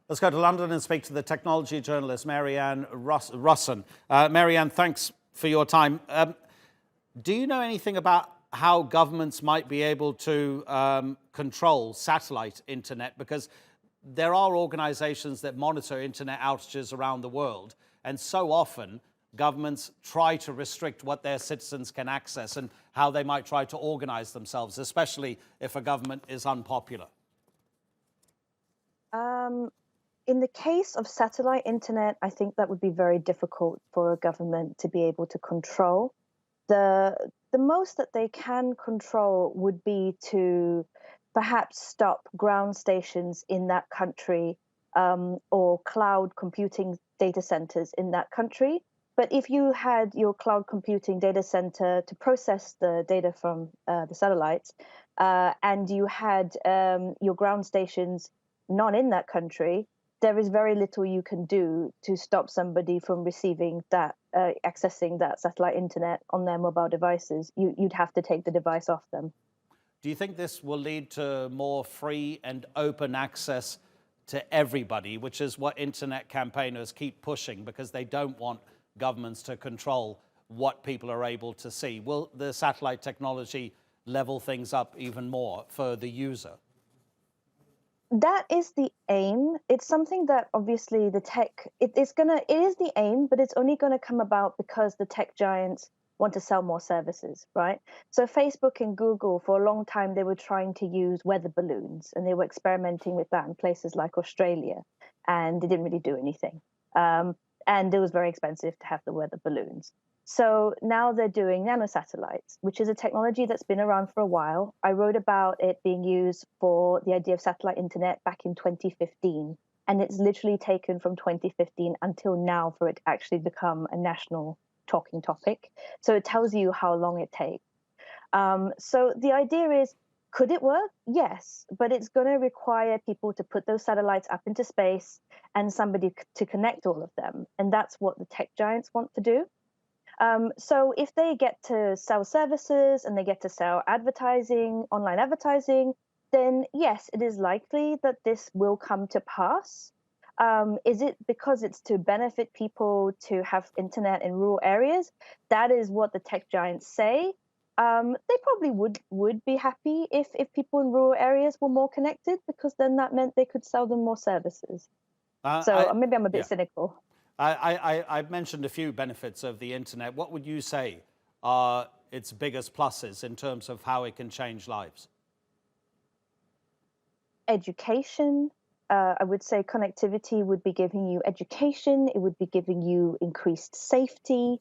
Let's go to London and speak to the technology journalist, Mary-Ann Russon. Mary-Ann, thanks for your time. Do you know anything about how governments might be able to control satellite internet? Because there are organizations that monitor internet outages around the world, and so often governments try to restrict what their citizens can access and how they might try to organize themselves, especially if a government is unpopular. In the case of satellite internet, I think that would be very difficult for a government to be able to control. The most that they can control would be to perhaps stop ground stations in that country or cloud computing data centers in that country. But if you had your cloud computing data center to process the data from the satellites, and you had your ground stations not in that country, there is very little you can do to stop somebody from receiving that, accessing that satellite internet on their mobile devices. You'd have to take the device off them. Do you think this will lead to more free and open access to everybody, which is what internet campaigners keep pushing because they don't want governments to control what people are able to see? Will the satellite technology level things up even more for the user? That is the aim. It's something that obviously the tech, it is the aim, but it's only going to come about because the tech giants want to sell more services, right? So Facebook and Google, for a long time, they were trying to use weather balloons, and they were experimenting with that in places like Australia, and they didn't really do anything. And it was very expensive to have the weather balloons. So now they're doing nanosatellites, which is a technology that's been around for a while. I wrote about it being used for the idea of satellite internet back in 2015. And it's literally taken from 2015 until now for it to actually become a national talking topic. So it tells you how long it takes. So the idea is, could it work? Yes, but it's going to require people to put those satellites up into space and somebody to connect all of them. And that's what the tech giants want to do. So if they get to sell services and they get to sell advertising, online advertising, then yes, it is likely that this will come to pass. Is it because it's to benefit people to have internet in rural areas? That is what the tech giants say. They probably would be happy if people in rural areas were more connected, because then that meant they could sell them more services. Maybe I'm a bit cynical. I've mentioned a few benefits of the internet. What would you say are its biggest pluses in terms of how it can change lives? Education. I would say connectivity would be giving you education. It would be giving you increased safety.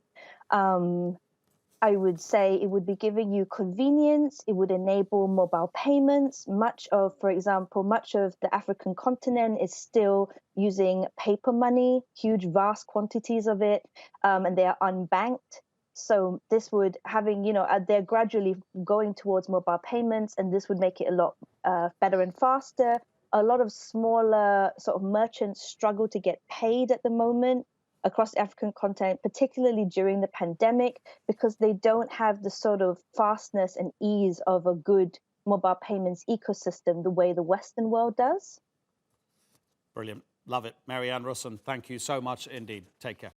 I would say it would be giving you convenience. It would enable mobile payments. For example, much of the African continent is still using paper money, huge, vast quantities of it, and they are unbanked. So this would they're gradually going towards mobile payments, and this would make it a lot better and faster. A lot of smaller sort of merchants struggle to get paid at the moment across the African continent, particularly during the pandemic, because they don't have the sort of fastness and ease of a good mobile payments ecosystem the way the Western world does. Brilliant. Love it. Mary-Ann Russon, thank you so much indeed. Take care.